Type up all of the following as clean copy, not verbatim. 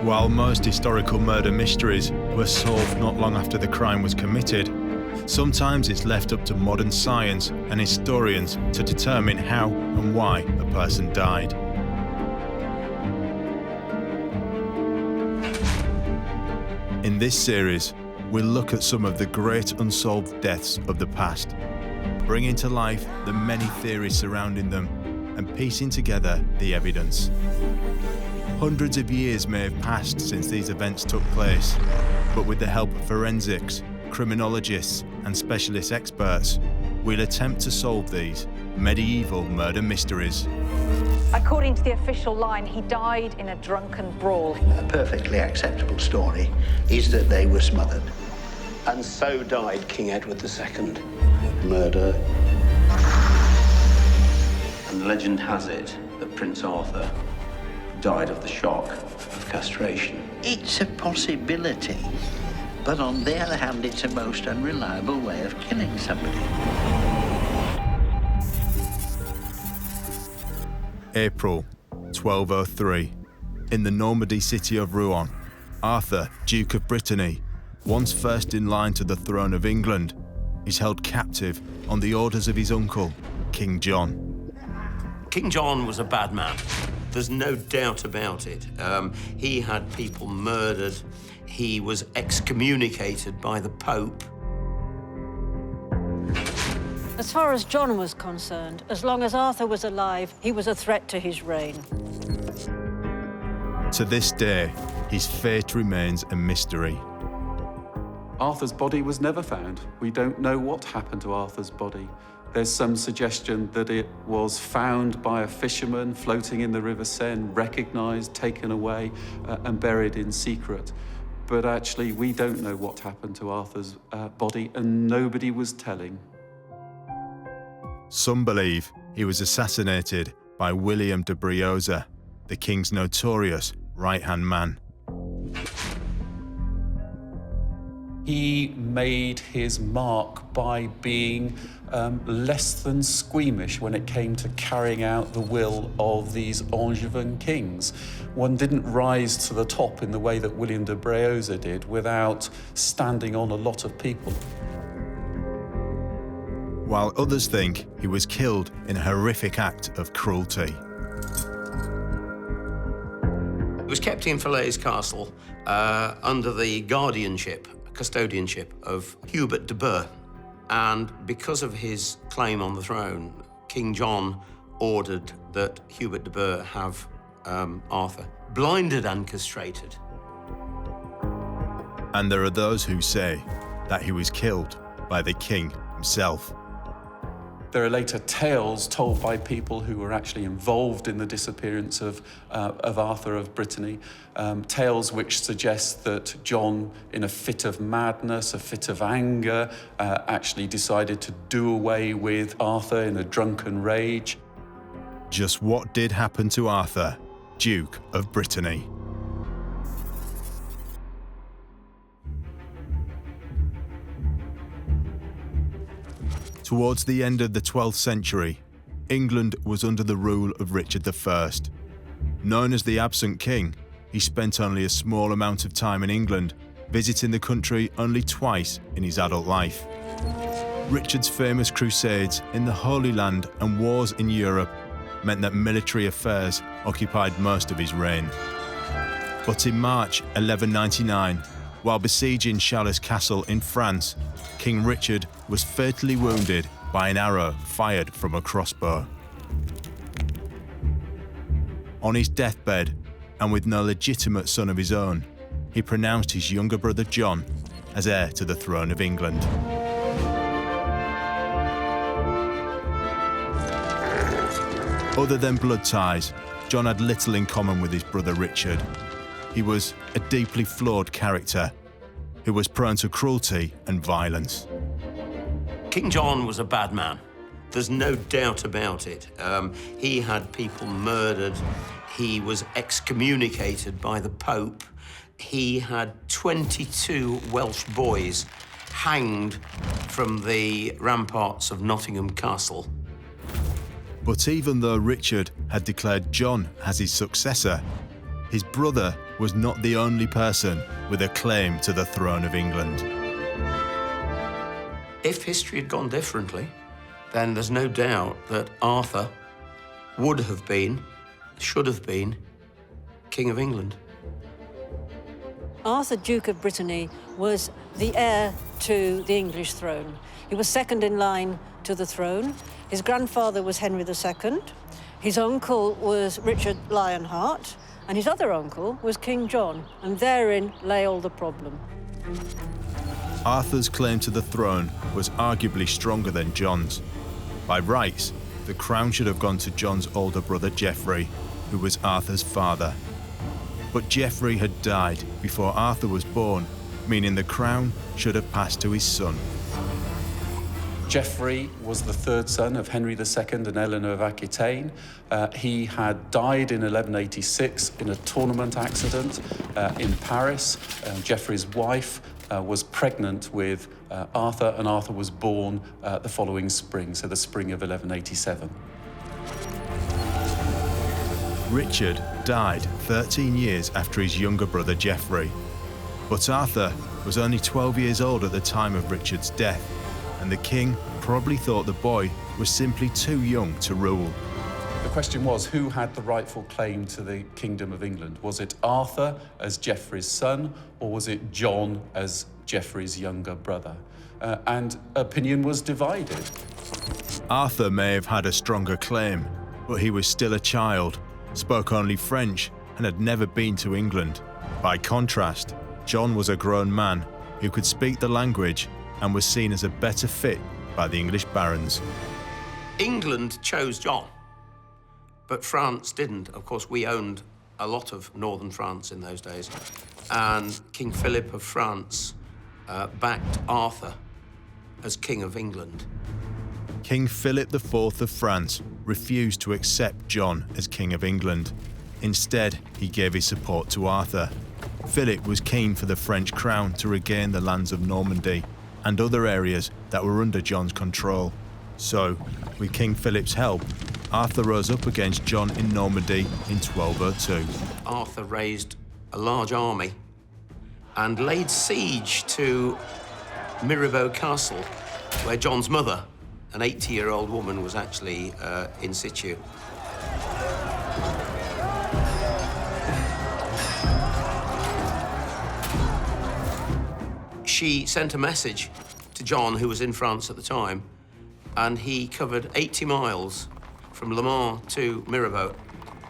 While most historical murder mysteries were solved not long after the crime was committed, sometimes it's left up to modern science and historians to determine how and why a person died. In this series, we'll look at some of the great unsolved deaths of the past, bringing to life the many theories surrounding them and piecing together the evidence. Hundreds of years may have passed since these events took place, but with the help of forensics, criminologists, and specialist experts, we'll attempt to solve these medieval murder mysteries. According to the official line, he died in a drunken brawl. A perfectly acceptable story is that they were smothered. And so died King Edward II. Murder. And legend has it that Prince Arthur died of the shock of castration. It's a possibility, but on the other hand, it's a most unreliable way of killing somebody. April 1203. In the Normandy city of Ruan, Arthur, Duke of Brittany, once first in line to the throne of England, is held captive on the orders of his uncle, King John. King John was a bad man. There's no doubt about it. He had people murdered. He was excommunicated by the Pope. As far as John was concerned, as long as Arthur was alive, he was a threat to his reign. To this day, his fate remains a mystery. Arthur's body was never found. We don't know what happened to Arthur's body. There's some suggestion that it was found by a fisherman floating in the River Seine, recognized, taken away, and buried in secret. But actually, we don't know what happened to Arthur's body, and nobody was telling. Some believe he was assassinated by William de Briosa, the king's notorious right-hand man. He made his mark by being less than squeamish when it came to carrying out the will of these Angevin kings. One didn't rise to the top in the way that William de Briosa did without standing on a lot of people. While others think he was killed in a horrific act of cruelty. He was kept in Falaise Castle under the custodianship of Hubert de Burgh. And because of his claim on the throne, King John ordered that Hubert de Burgh have Arthur blinded and castrated. And there are those who say that he was killed by the king himself. There are later tales told by people who were actually involved in the disappearance of Arthur of Brittany, tales which suggest that John, in a fit of madness, a fit of anger, actually decided to do away with Arthur in a drunken rage. Just what did happen to Arthur, Duke of Brittany? Towards the end of the 12th century, England was under the rule of Richard I. Known as the absent king, he spent only a small amount of time in England, visiting the country only twice in his adult life. Richard's famous crusades in the Holy Land and wars in Europe meant that military affairs occupied most of his reign. But in March 1199, while besieging Chalais Castle in France, King Richard was fatally wounded by an arrow fired from a crossbow. On his deathbed, and with no legitimate son of his own, he pronounced his younger brother John as heir to the throne of England. Other than blood ties, John had little in common with his brother Richard. He was a deeply flawed character who was prone to cruelty and violence. King John was a bad man. There's no doubt about it. He had people murdered. He was excommunicated by the Pope. He had 22 Welsh boys hanged from the ramparts of Nottingham Castle. But even though Richard had declared John as his successor, his brother was not the only person with a claim to the throne of England. If history had gone differently, then there's no doubt that Arthur would have been, should have been, King of England. Arthur, Duke of Brittany, was the heir to the English throne. He was second in line to the throne. His grandfather was Henry II. His uncle was Richard Lionheart, and his other uncle was King John, and therein lay all the problem. Arthur's claim to the throne was arguably stronger than John's. By rights, the crown should have gone to John's older brother Geoffrey, who was Arthur's father. But Geoffrey had died before Arthur was born, meaning the crown should have passed to his son. Geoffrey was the third son of Henry II and Eleanor of Aquitaine. He had died in 1186 in a tournament accident in Paris. Geoffrey's wife was pregnant with Arthur, and Arthur was born the following spring, so the spring of 1187. Richard died 13 years after his younger brother Geoffrey. But Arthur was only 12 years old at the time of Richard's death, and the king probably thought the boy was simply too young to rule. The question was, who had the rightful claim to the Kingdom of England? Was it Arthur as Geoffrey's son, or was it John as Geoffrey's younger brother? And opinion was divided. Arthur may have had a stronger claim, but he was still a child, spoke only French, and had never been to England. By contrast, John was a grown man who could speak the language and was seen as a better fit by the English barons. England chose John, but France didn't. Of course, we owned a lot of northern France in those days, and King Philip of France backed Arthur as King of England. King Philip IV of France refused to accept John as King of England. Instead, he gave his support to Arthur. Philip was keen for the French crown to regain the lands of Normandy and other areas that were under John's control. So, with King Philip's help, Arthur rose up against John in Normandy in 1202. Arthur raised a large army and laid siege to Mirabeau Castle, where John's mother, an 80-year-old woman, was actually in situ. She sent a message to John, who was in France at the time, and he covered 80 miles from Le Mans to Mirabeau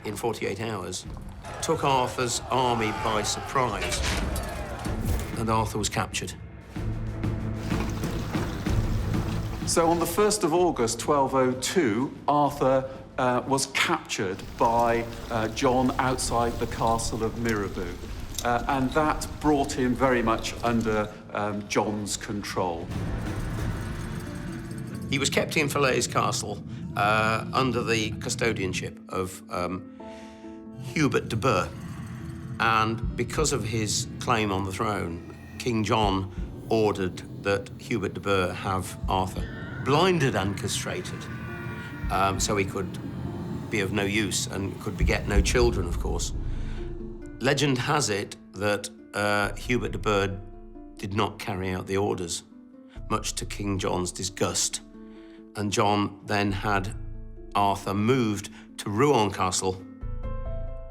in 48 hours, took Arthur's army by surprise, and Arthur was captured. So on the 1st of August, 1202, Arthur was captured by John outside the castle of Mirabeau. And that brought him very much under John's control. He was kept in Falaise Castle under the custodianship of Hubert de Burgh. And because of his claim on the throne, King John ordered that Hubert de Burgh have Arthur blinded and castrated, so he could be of no use and could beget no children, of course. Legend has it that Hubert de Burgh did not carry out the orders, much to King John's disgust. And John then had Arthur moved to Ruan Castle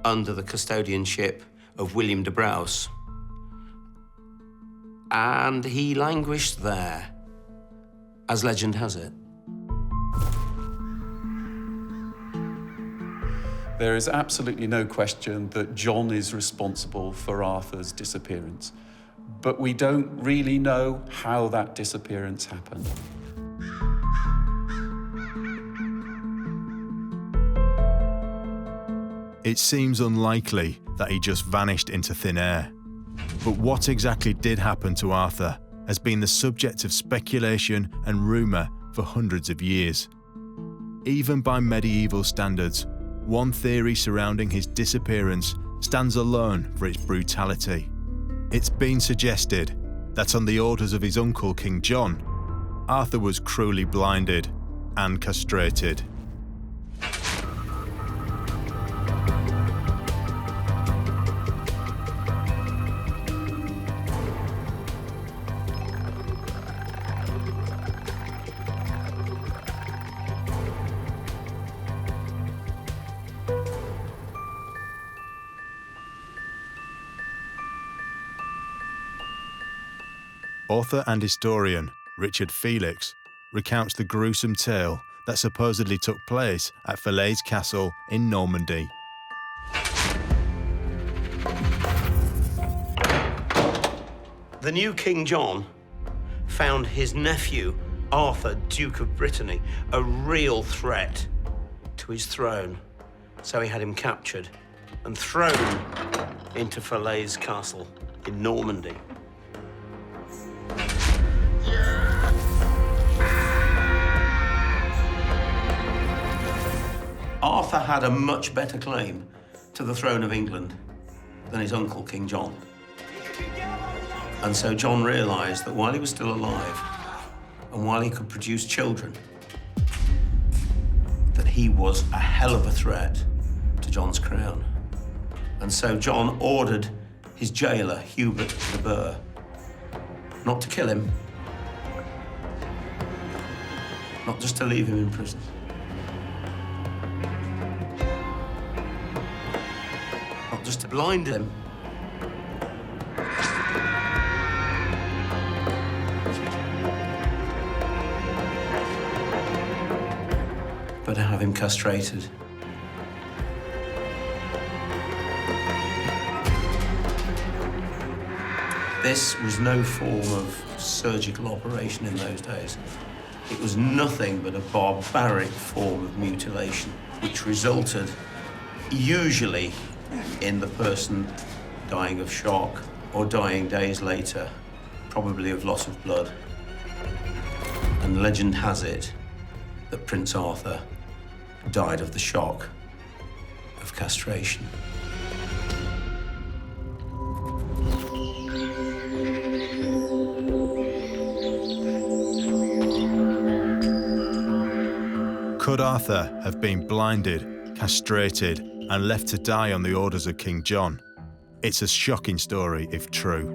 under the custodianship of William de Briosa. And he languished there, as legend has it. There is absolutely no question that John is responsible for Arthur's disappearance, but we don't really know how that disappearance happened. It seems unlikely that he just vanished into thin air. But what exactly did happen to Arthur has been the subject of speculation and rumour for hundreds of years. Even by medieval standards, one theory surrounding his disappearance stands alone for its brutality. It's been suggested that on the orders of his uncle King John, Arthur was cruelly blinded and castrated. Author and historian Richard Felix recounts the gruesome tale that supposedly took place at Falaise Castle in Normandy. The new King John found his nephew, Arthur, Duke of Brittany, a real threat to his throne. So he had him captured and thrown into Falaise Castle in Normandy. Arthur had a much better claim to the throne of England than his uncle, King John. And so John realized that while he was still alive and while he could produce children, that he was a hell of a threat to John's crown. And so John ordered his jailer, Hubert de Burgh, not to kill him, not just to leave him in prison, not just to blind him, but to have him castrated. This was no form of surgical operation in those days. It was nothing but a barbaric form of mutilation, which resulted usually in the person dying of shock or dying days later, probably of loss of blood. And legend has it that Prince Arthur died of the shock of castration. Could Arthur have been blinded, castrated, and left to die on the orders of King John? It's a shocking story if true.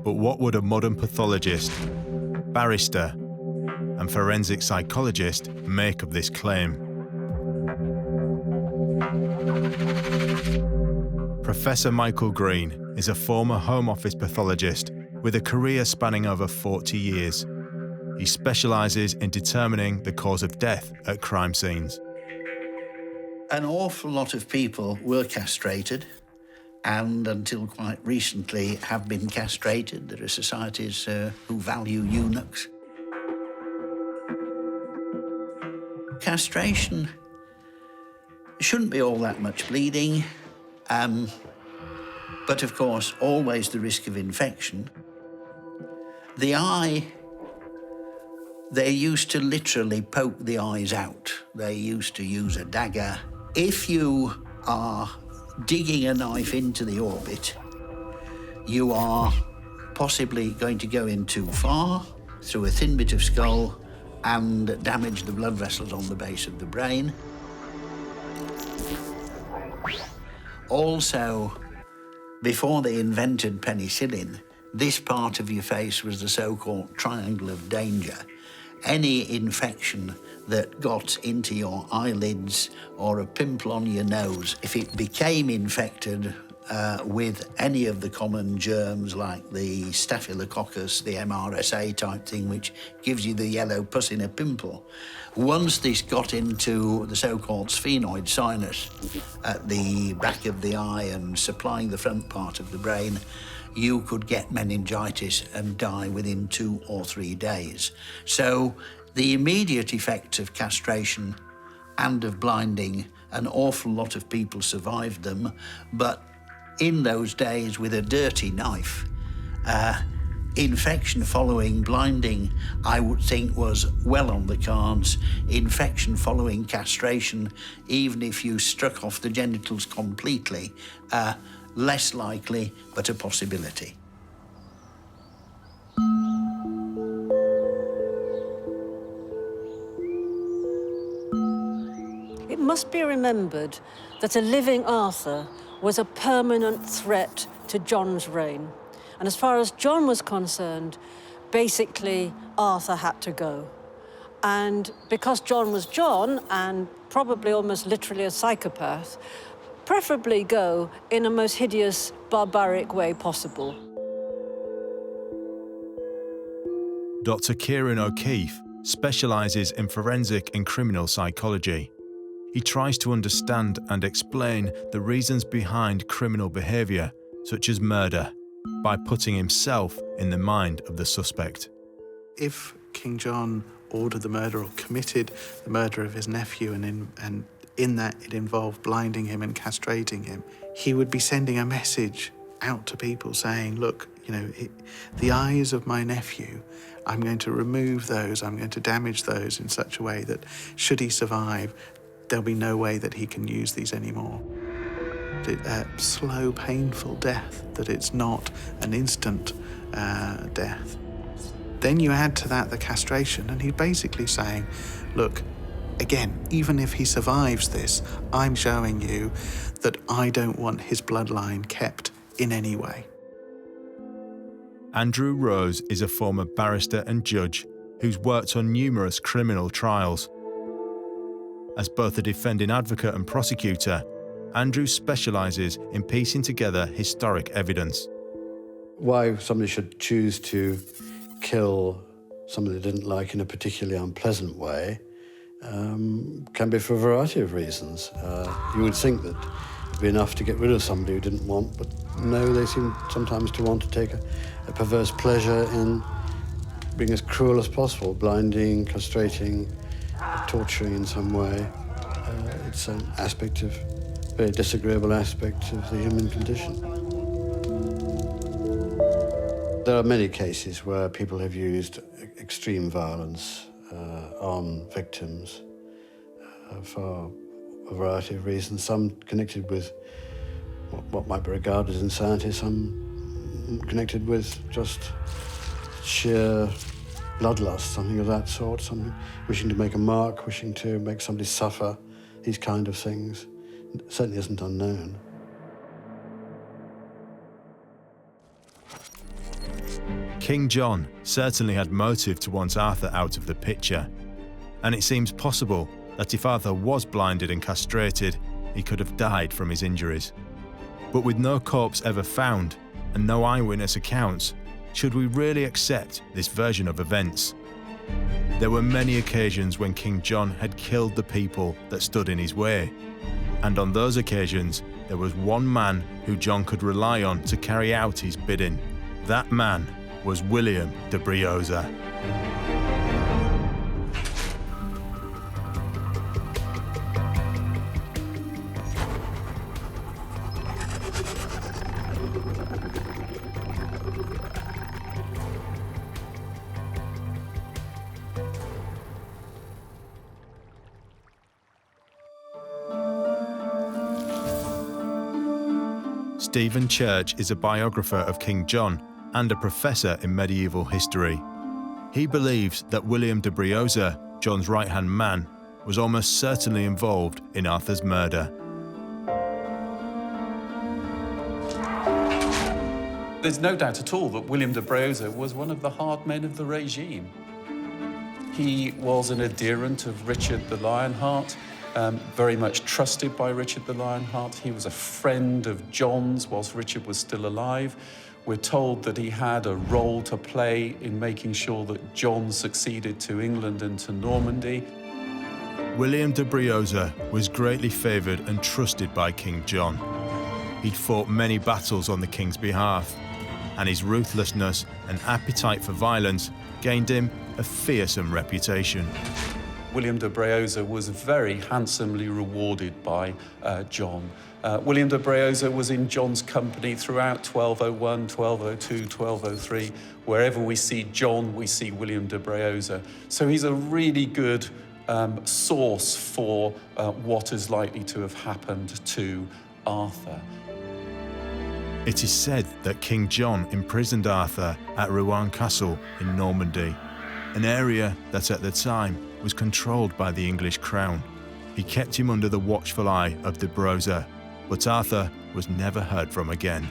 But what would a modern pathologist, barrister, and forensic psychologist make of this claim? Professor Michael Green is a former Home Office pathologist with a career spanning over 40 years. He specialises in determining the cause of death at crime scenes. An awful lot of people were castrated, and until quite recently have been castrated. There are societies who value eunuchs. Castration shouldn't be all that much bleeding, but of course always the risk of infection. The eye, they used to literally poke the eyes out. They used to use a dagger. If you are digging a knife into the orbit, you are possibly going to go in too far through a thin bit of skull and damage the blood vessels on the base of the brain. Also, before they invented penicillin, this part of your face was the so-called triangle of danger. Any infection that got into your eyelids or a pimple on your nose, if it became infected with any of the common germs like the staphylococcus, the MRSA type thing, which gives you the yellow pus in a pimple, once this got into the so-called sphenoid sinus at the back of the eye and supplying the front part of the brain, you could get meningitis and die within 2 or 3 days. So the immediate effects of castration and of blinding, an awful lot of people survived them, but in those days with a dirty knife, infection following blinding, I would think, was well on the cards. Infection following castration, even if you struck off the genitals completely, less likely, but a possibility. It must be remembered that a living Arthur was a permanent threat to John's reign. And as far as John was concerned, basically Arthur had to go. And because John was John, and probably almost literally a psychopath, preferably go in a most hideous, barbaric way possible. Dr. Kieran O'Keefe specialises in forensic and criminal psychology. He tries to understand and explain the reasons behind criminal behaviour, such as murder, by putting himself in the mind of the suspect. If King John ordered the murder or committed the murder of his nephew, and in that it involved blinding him and castrating him, he would be sending a message out to people saying, look, you know, the eyes of my nephew, I'm going to remove those, I'm going to damage those in such a way that should he survive, there'll be no way that he can use these anymore. A slow, painful death, that it's not an instant death. Then you add to that the castration, and he's basically saying, look, again, even if he survives this, I'm showing you that I don't want his bloodline kept in any way. Andrew Rose is a former barrister and judge who's worked on numerous criminal trials. As both a defending advocate and prosecutor, Andrew specialises in piecing together historic evidence. Why somebody should choose to kill somebody they didn't like in a particularly unpleasant way can be for a variety of reasons. You would think that it'd be enough to get rid of somebody who didn't want, but no, they seem sometimes to want to take a perverse pleasure in being as cruel as possible, blinding, castrating, torturing in some way. It's an aspect of, very disagreeable aspect of the human condition. There are many cases where people have used extreme violence on victims for a variety of reasons, some connected with what might be regarded as insanity, some connected with just sheer bloodlust, something of that sort, something wishing to make a mark, wishing to make somebody suffer, these kind of things. It certainly isn't unknown. King John certainly had motive to want Arthur out of the picture, and it seems possible that if Arthur was blinded and castrated, he could have died from his injuries. But with no corpse ever found and no eyewitness accounts, should we really accept this version of events? There were many occasions when King John had killed the people that stood in his way, and on those occasions there was one man who John could rely on to carry out his bidding. That man was William de Briosa. Stephen Church is a biographer of King John and a professor in medieval history. He believes that William de Briosa, John's right-hand man, was almost certainly involved in Arthur's murder. There's no doubt at all that William de Briosa was one of the hard men of the regime. He was an adherent of Richard the Lionheart, very much trusted by Richard the Lionheart. He was a friend of John's whilst Richard was still alive. We're told that he had a role to play in making sure that John succeeded to England and to Normandy. William de Briosa was greatly favoured and trusted by King John. He'd fought many battles on the king's behalf, and his ruthlessness and appetite for violence gained him a fearsome reputation. William de Briosa was very handsomely rewarded by John. William de Briosa was in John's company throughout 1201, 1202, 1203. Wherever we see John, we see William de Briosa. So he's a really good source for what is likely to have happened to Arthur. It is said that King John imprisoned Arthur at Ruan Castle in Normandy, an area that at the time was controlled by the English crown. He kept him under the watchful eye of de Briosa, but Arthur was never heard from again.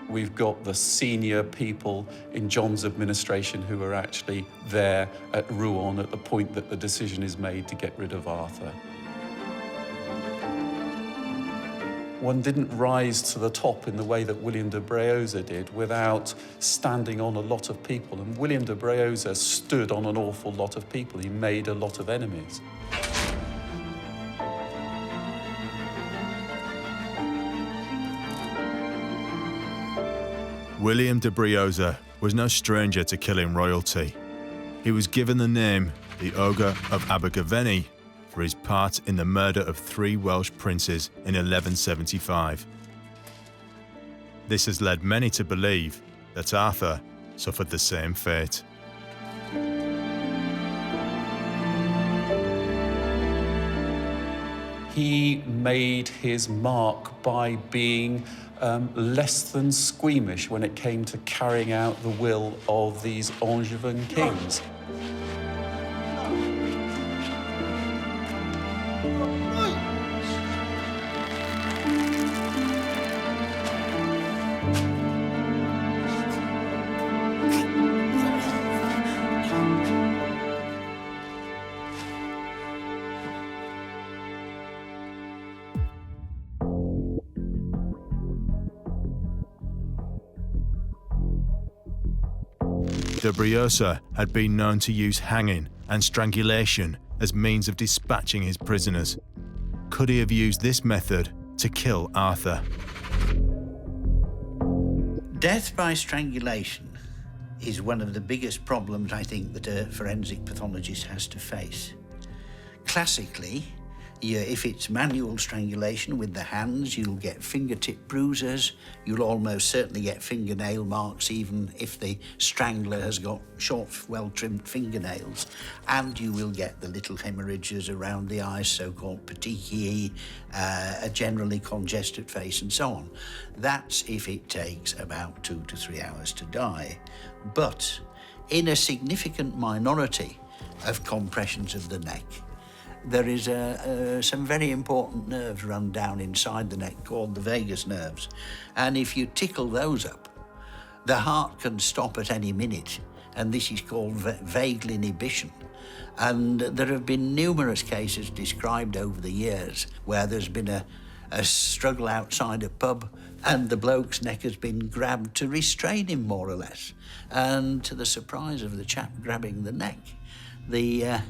We've got the senior people in John's administration who are actually there at Ruan at the point that the decision is made to get rid of Arthur. One didn't rise to the top in the way that William de Briosa did without standing on a lot of people. And William de Briosa stood on an awful lot of people. He made a lot of enemies. William de Briosa was no stranger to killing royalty. He was given the name the Ogre of Abergavenny for his part in the murder of 3 Welsh princes in 1175. This has led many to believe that Arthur suffered the same fate. He made his mark by being less than squeamish when it came to carrying out the will of these Angevin kings. De Briosa had been known to use hanging and strangulation as means of dispatching his prisoners. Could he have used this method to kill Arthur? Death by strangulation is one of the biggest problems, I think, that a forensic pathologist has to face. Classically, if it's manual strangulation with the hands, you'll get fingertip bruises, you'll almost certainly get fingernail marks, even if the strangler has got short, well-trimmed fingernails, and you will get the little hemorrhages around the eyes, so-called petechiae, a generally congested face, and so on. That's if it takes about 2 to 3 hours to die. But in a significant minority of compressions of the neck, there is some very important nerves run down inside the neck called the vagus nerves. And if you tickle those up, the heart can stop at any minute. And this is called vagal inhibition. And there have been numerous cases described over the years where there's been a struggle outside a pub and the bloke's neck has been grabbed to restrain him, more or less. And to the surprise of the chap grabbing the neck, the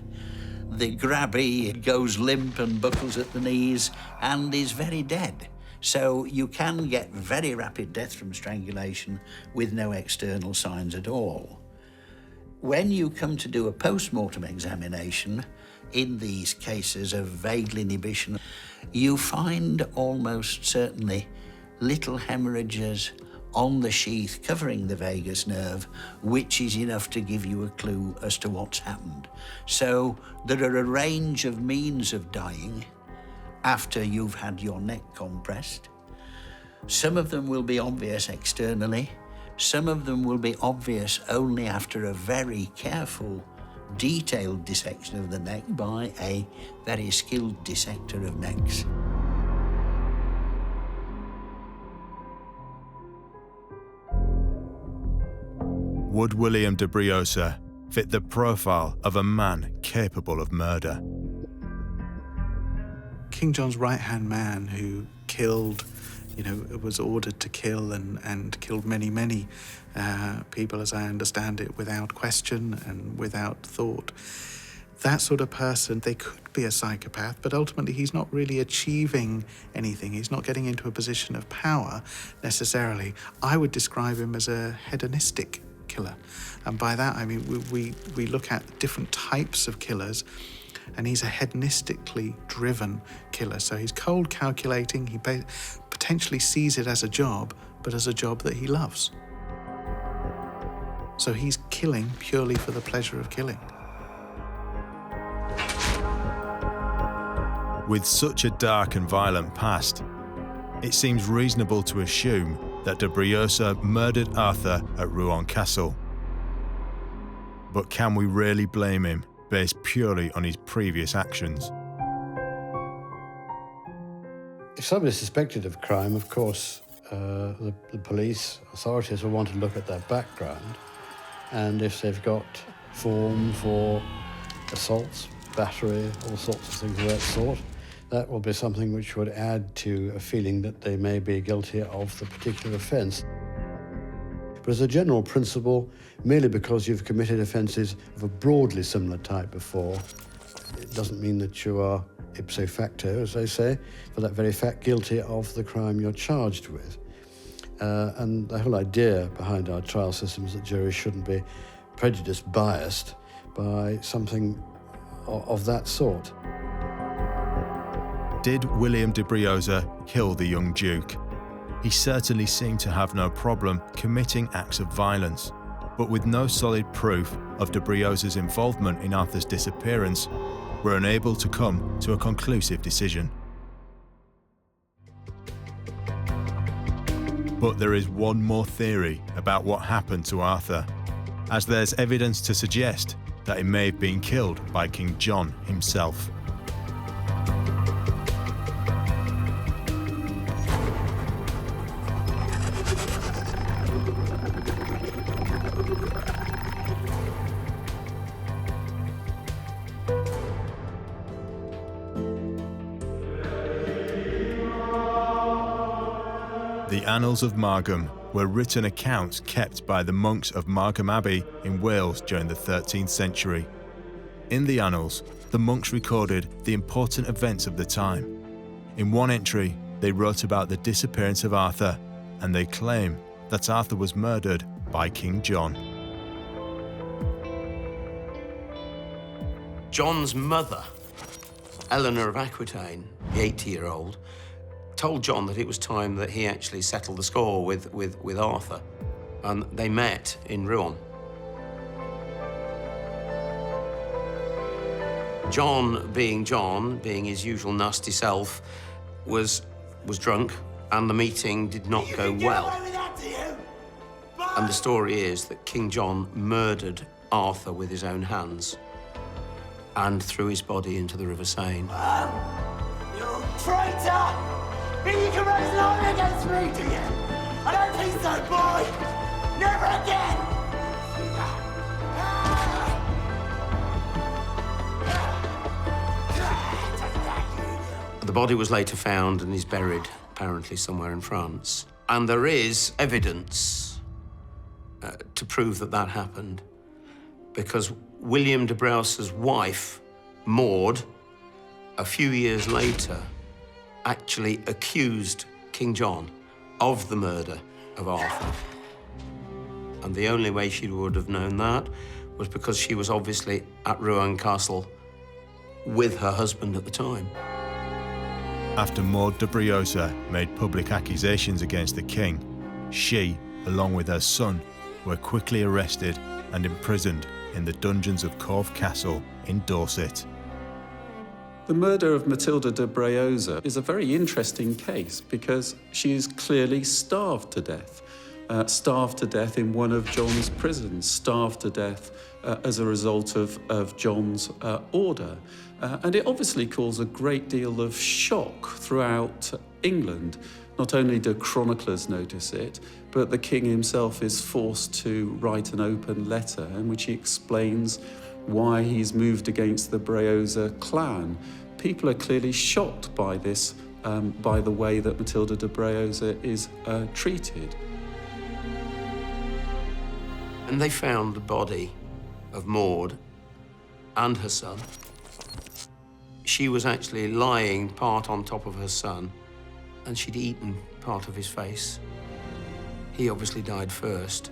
grabby goes limp and buckles at the knees and is very dead. So you can get very rapid death from strangulation with no external signs at all. When you come to do a post-mortem examination, in these cases of vagal inhibition, you find almost certainly little hemorrhages on the sheath covering the vagus nerve, which is enough to give you a clue as to what's happened. So there are a range of means of dying after you've had your neck compressed. Some of them will be obvious externally. Some of them will be obvious only after a very careful, detailed dissection of the neck by a very skilled dissector of necks. Would William de Briosa fit the profile of a man capable of murder? King John's right-hand man who killed, was ordered to kill and killed many people, as I understand it, without question and without thought. That sort of person, they could be a psychopath, but ultimately he's not really achieving anything. He's not getting into a position of power necessarily. I would describe him as a hedonistic killer. And by that, I mean, we look at different types of killers, and he's a hedonistically driven killer. So he's cold calculating, he potentially sees it as a job, but as a job that he loves. So he's killing purely for the pleasure of killing. With such a dark and violent past, it seems reasonable to assume that de Briosa murdered Arthur at Ruan Castle. But can we really blame him based purely on his previous actions? If somebody's suspected of crime, of course, the police authorities will want to look at their background, and if they've got form for assaults, battery, all sorts of things of that sort, that will be something which would add to a feeling that they may be guilty of the particular offence. But as a general principle, merely because you've committed offences of a broadly similar type before, it doesn't mean that you are ipso facto, as they say, for that very fact, guilty of the crime you're charged with. And the whole idea behind our trial system is that juries shouldn't be prejudiced, biased by something of that sort. Did William de Briosa kill the young Duke? He certainly seemed to have no problem committing acts of violence, but with no solid proof of de Briosa's involvement in Arthur's disappearance, we're unable to come to a conclusive decision. But there is one more theory about what happened to Arthur, as there's evidence to suggest that he may have been killed by King John himself. The Annals of Margam were written accounts kept by the monks of Margam Abbey in Wales during the 13th century. In the Annals, the monks recorded the important events of the time. In one entry, they wrote about the disappearance of Arthur, and they claim that Arthur was murdered by King John. John's mother, Eleanor of Aquitaine, the 80-year-old, told John that it was time that he actually settled the score with Arthur, and they met in Ruan. John, being his usual nasty self, was drunk, and the meeting did not go well. And the story is that King John murdered Arthur with his own hands and threw his body into the River Seine. You traitor! Think you can raise an army against me, do you? I don't think so, boy! Never again! The body was later found and is buried, apparently, somewhere in France. And there is evidence to prove that that happened, because William de Briosa's wife, Maud, a few years later, actually accused King John of the murder of Arthur. And the only way she would have known that was because she was obviously at Ruan Castle with her husband at the time. After Maud de Briosa made public accusations against the king, she, along with her son, were quickly arrested and imprisoned in the dungeons of Corfe Castle in Dorset. The murder of Matilda de Briosa is a very interesting case because she is clearly starved to death. Starved to death in one of John's prisons, starved to death as a result of John's order. And it obviously caused a great deal of shock throughout England. Not only do chroniclers notice it, but the king himself is forced to write an open letter in which he explains why he's moved against the Briosa clan. People are clearly shocked by this, by the way that Matilda de Briosa is treated. And they found the body of Maud and her son. She was actually lying part on top of her son, and she'd eaten part of his face. He obviously died first,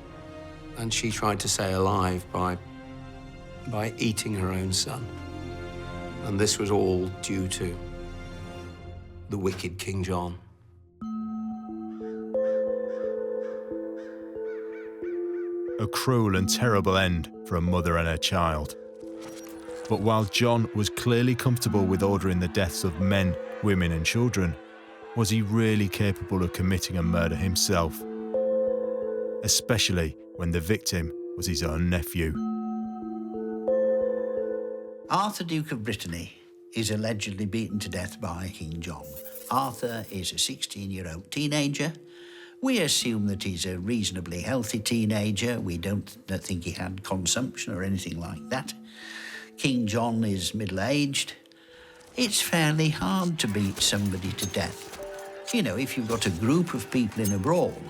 and she tried to stay alive by eating her own son. And this was all due to the wicked King John. A cruel and terrible end for a mother and her child. But while John was clearly comfortable with ordering the deaths of men, women and children, was he really capable of committing a murder himself? Especially when the victim was his own nephew. Arthur, Duke of Brittany, is allegedly beaten to death by King John. Arthur is a 16-year-old teenager. We assume that he's a reasonably healthy teenager. We don't think he had consumption or anything like that. King John is middle-aged. It's fairly hard to beat somebody to death. You know, if you've got a group of people in a brawl,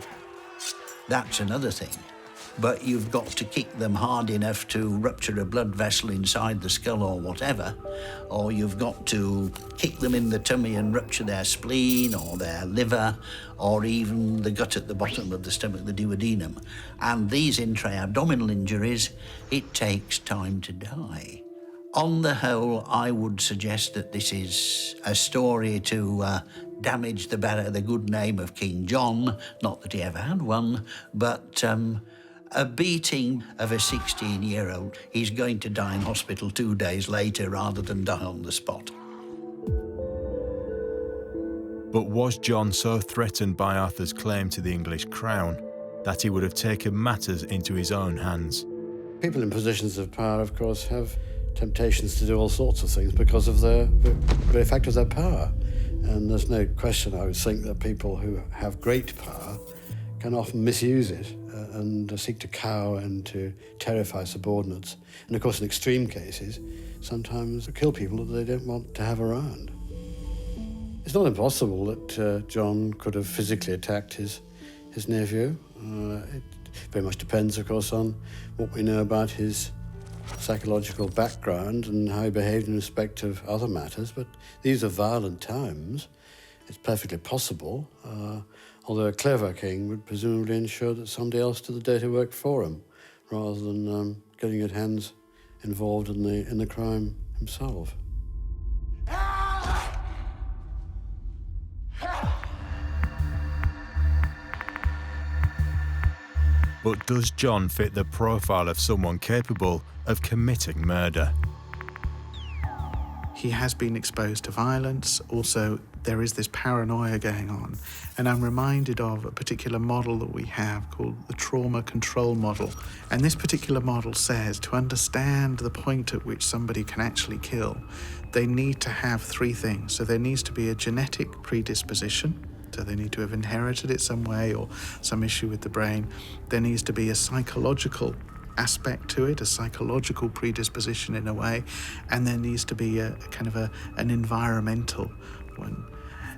that's another thing. But you've got to kick them hard enough to rupture a blood vessel inside the skull or whatever, or you've got to kick them in the tummy and rupture their spleen or their liver, or even the gut at the bottom of the stomach, the duodenum. And these intra-abdominal injuries, it takes time to die. On the whole, I would suggest that this is a story to damage the good name of King John, not that he ever had one, but a beating of a 16-year-old. He's going to die in hospital 2 days later rather than die on the spot. But was John so threatened by Arthur's claim to the English crown that he would have taken matters into his own hands? People in positions of power, of course, have temptations to do all sorts of things because of the very fact of their power. And there's no question, I would think, that people who have great power can often misuse it and seek to cow and to terrify subordinates. And of course, in extreme cases, sometimes kill people that they don't want to have around. It's not impossible that John could have physically attacked his nephew. It very much depends, of course, on what we know about his psychological background and how he behaved in respect of other matters. But these are violent times. It's perfectly possible. Although a clever king would presumably ensure that somebody else did the dirty work for him, rather than getting his hands involved in the crime himself. But does John fit the profile of someone capable of committing murder? He has been exposed to violence. Also, there is this paranoia going on. And I'm reminded of a particular model that we have called the trauma control model. And this particular model says to understand the point at which somebody can actually kill, they need to have 3 things. So there needs to be a genetic predisposition. So they need to have inherited it some way or some issue with the brain. There needs to be a psychological aspect to it, a psychological predisposition in a way, and there needs to be a kind of an environmental one.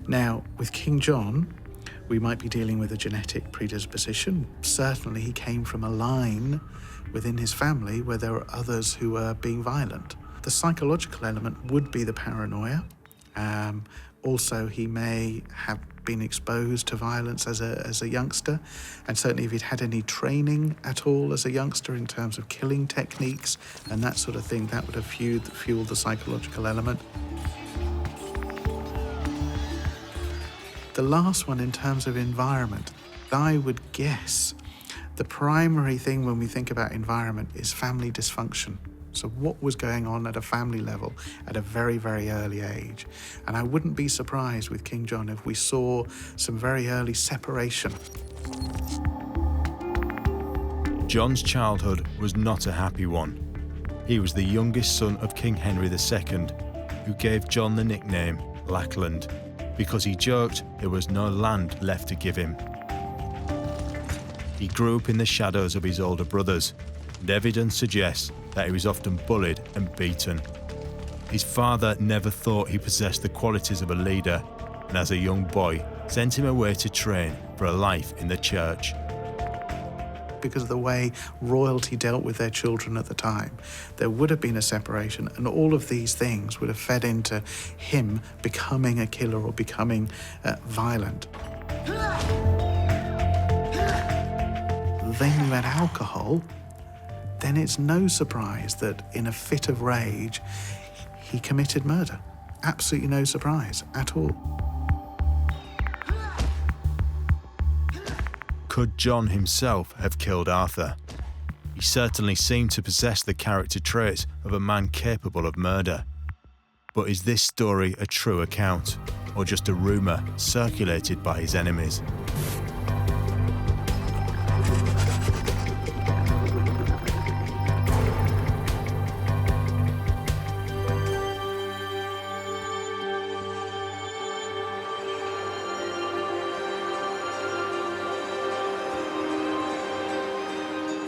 Now, with King John, we might be dealing with a genetic predisposition. Certainly he came from a line within his family where there were others who were being violent. The psychological element would be the paranoia. Also, he may have been exposed to violence as a youngster, and certainly if he'd had any training at all as a youngster in terms of killing techniques and that sort of thing, that would have fueled the psychological element. The last one, in terms of environment, I would guess the primary thing when we think about environment is family dysfunction. So what was going on at a family level at a very, very early age? And I wouldn't be surprised with King John if we saw some very early separation. John's childhood was not a happy one. He was the youngest son of King Henry II, who gave John the nickname Lackland, because he joked there was no land left to give him. He grew up in the shadows of his older brothers, and evidence suggests that he was often bullied and beaten. His father never thought he possessed the qualities of a leader, and as a young boy, sent him away to train for a life in the church. Because of the way royalty dealt with their children at the time, there would have been a separation, and all of these things would have fed into him becoming a killer or becoming violent. Then you add alcohol, then it's no surprise that in a fit of rage, he committed murder. Absolutely no surprise at all. Could John himself have killed Arthur? He certainly seemed to possess the character traits of a man capable of murder. But is this story a true account, or just a rumour circulated by his enemies?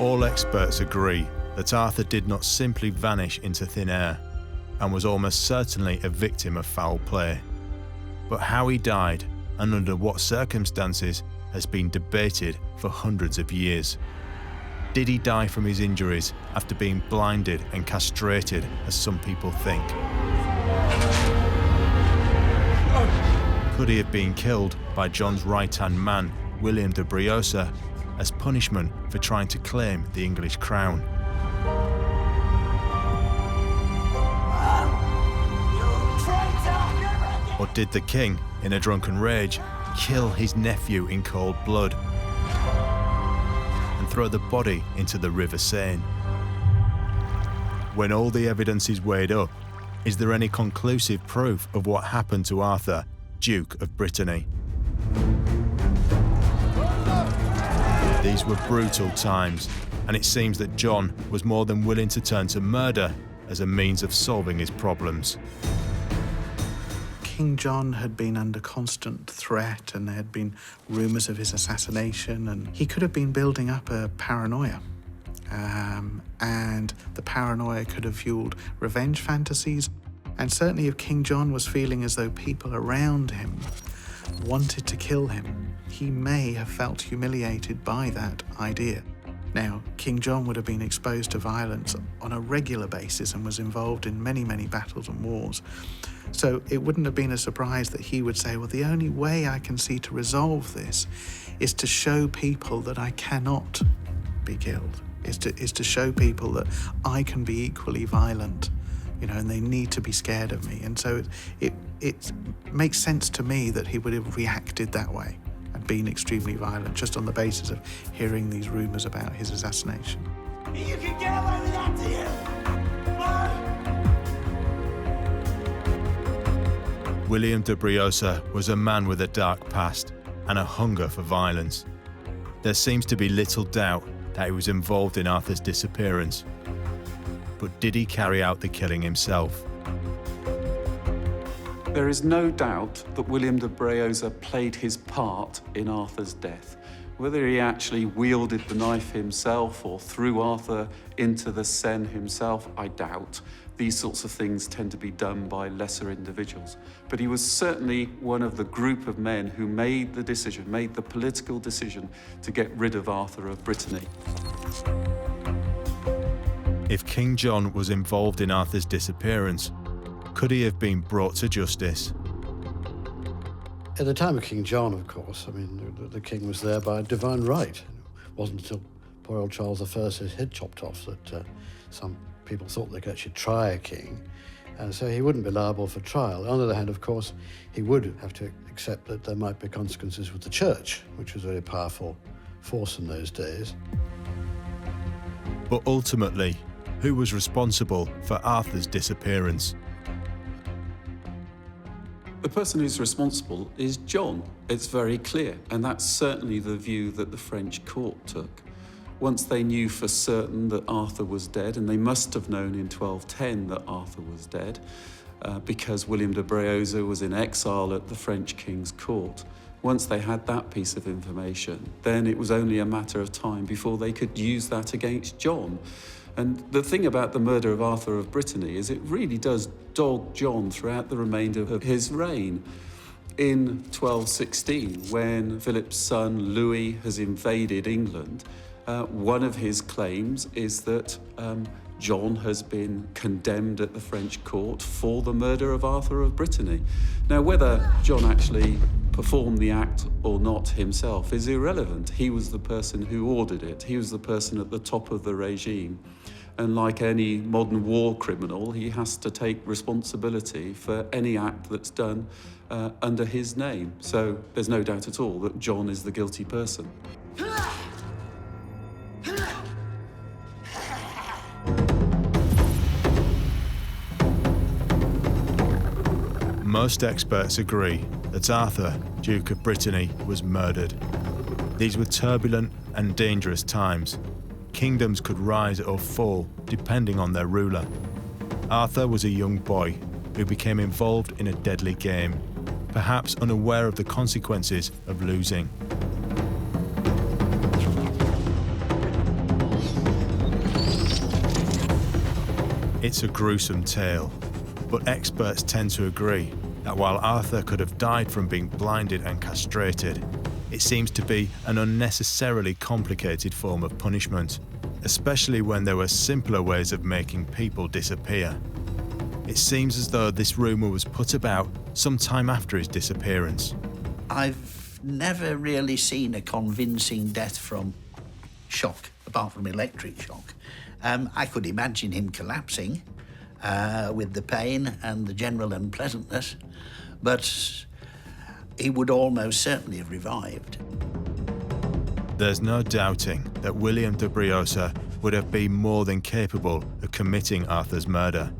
All experts agree that Arthur did not simply vanish into thin air. and was almost certainly a victim of foul play. But how he died and under what circumstances has been debated for hundreds of years. Did he die from his injuries after being blinded and castrated, as some people think? Could he have been killed by John's right-hand man, William de Briosa, as punishment for trying to claim the English crown? Or did the king, in a drunken rage, kill his nephew in cold blood and throw the body into the River Seine? When all the evidence is weighed up, is there any conclusive proof of what happened to Arthur, Duke of Brittany? These were brutal times, and it seems that John was more than willing to turn to murder as a means of solving his problems. King John had been under constant threat, and there had been rumours of his assassination, and he could have been building up a paranoia. And the paranoia could have fueled revenge fantasies. And certainly if King John was feeling as though people around him wanted to kill him, he may have felt humiliated by that idea. Now, King John would have been exposed to violence on a regular basis and was involved in many, many battles and wars. So it wouldn't have been a surprise that he would say, well, the only way I can see to resolve this is to show people that I cannot be killed, is to show people that I can be equally violent, you know, and they need to be scared of me. And so it makes sense to me that he would have reacted that way and been extremely violent just on the basis of hearing these rumours about his assassination. You can get away with that to you! William de Briosa was a man with a dark past and a hunger for violence. There seems to be little doubt that he was involved in Arthur's disappearance. But did he carry out the killing himself? There is no doubt that William de Briosa played his part in Arthur's death. Whether he actually wielded the knife himself or threw Arthur into the Seine himself, I doubt. These sorts of things tend to be done by lesser individuals. But he was certainly one of the group of men who made the decision, made the political decision to get rid of Arthur of Brittany. If King John was involved in Arthur's disappearance, could he have been brought to justice? At the time of King John, of course, I mean, the king was there by divine right. It wasn't until poor old Charles I had his head chopped off that some people thought they could actually try a king, and so he wouldn't be liable for trial. On the other hand, of course, he would have to accept that there might be consequences with the church, which was a very powerful force in those days. But ultimately, who was responsible for Arthur's disappearance? The person who's responsible is John. It's very clear, and that's certainly the view that the French court took. Once they knew for certain that Arthur was dead, and they must have known in 1210 that Arthur was dead, because William de Briosa was in exile at the French king's court. Once they had that piece of information, then it was only a matter of time before they could use that against John. And the thing about the murder of Arthur of Brittany is it really does dog John throughout the remainder of his reign. In 1216, when Philip's son Louis has invaded England, one of his claims is that John has been condemned at the French court for the murder of Arthur of Brittany. Now, whether John actually performed the act or not himself is irrelevant. He was the person who ordered it. He was the person at the top of the regime. And like any modern war criminal, he has to take responsibility for any act that's done under his name. So there's no doubt at all that John is the guilty person. Most experts agree that Arthur, Duke of Brittany, was murdered. These were turbulent and dangerous times. Kingdoms could rise or fall depending on their ruler. Arthur was a young boy who became involved in a deadly game, perhaps unaware of the consequences of losing. It's a gruesome tale, But experts tend to agree that while Arthur could have died from being blinded and castrated, it seems to be an unnecessarily complicated form of punishment, especially when there were simpler ways of making people disappear. It seems as though this rumour was put about some time after his disappearance. I've never really seen a convincing death from shock, apart from electric shock. I could imagine him collapsing with the pain and the general unpleasantness, but he would almost certainly have revived. There's no doubting that William de Briosa would have been more than capable of committing Arthur's murder.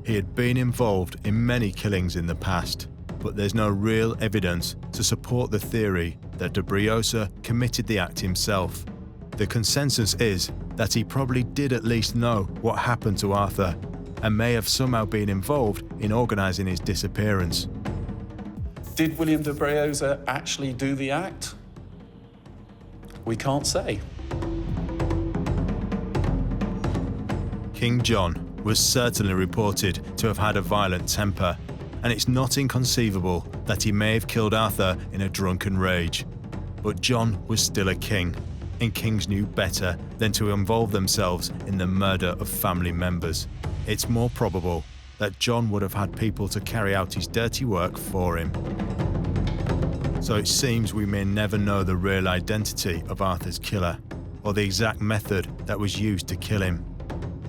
He had been involved in many killings in the past, but there's no real evidence to support the theory that de Briosa committed the act himself. The consensus is that he probably did at least know what happened to Arthur and may have somehow been involved in organising his disappearance. Did William de Briosa actually do the act? We can't say. King John was certainly reported to have had a violent temper, and it's not inconceivable that he may have killed Arthur in a drunken rage. But John was still a king, and kings knew better than to involve themselves in the murder of family members. It's more probable that John would have had people to carry out his dirty work for him. So it seems we may never know the real identity of Arthur's killer, or the exact method that was used to kill him.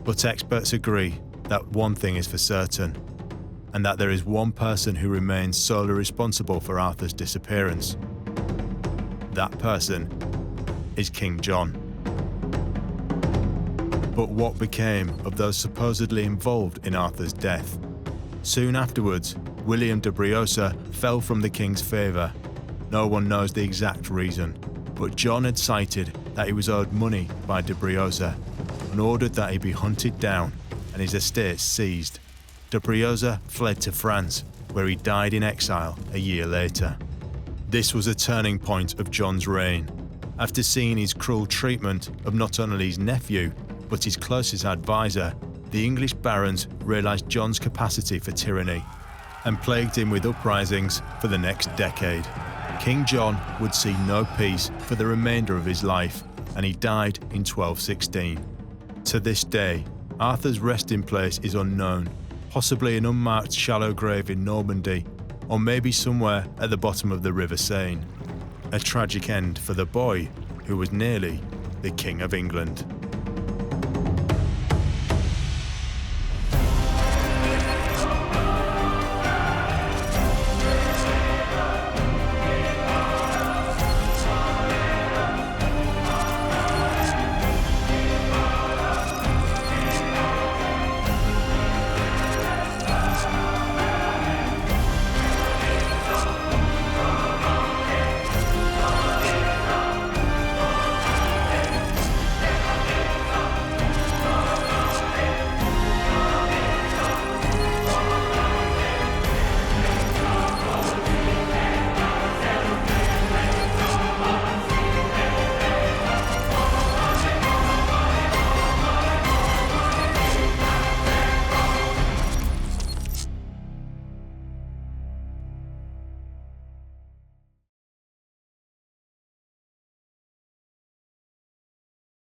But experts agree that one thing is for certain, and that there is one person who remains solely responsible for Arthur's disappearance. That person is King John. But what became of those supposedly involved in Arthur's death? Soon afterwards, William de Briosa fell from the king's favour. No one knows the exact reason, but John had cited that he was owed money by de Briosa and ordered that he be hunted down and his estate seized. De Briosa fled to France, where he died in exile a year later. This was a turning point of John's reign. After seeing his cruel treatment of not only his nephew, but his closest advisor, the English barons realised John's capacity for tyranny and plagued him with uprisings for the next decade. King John would see no peace for the remainder of his life, and he died in 1216. To this day, Arthur's resting place is unknown, possibly an unmarked shallow grave in Normandy, or maybe somewhere at the bottom of the River Seine. A tragic end for the boy who was nearly the King of England.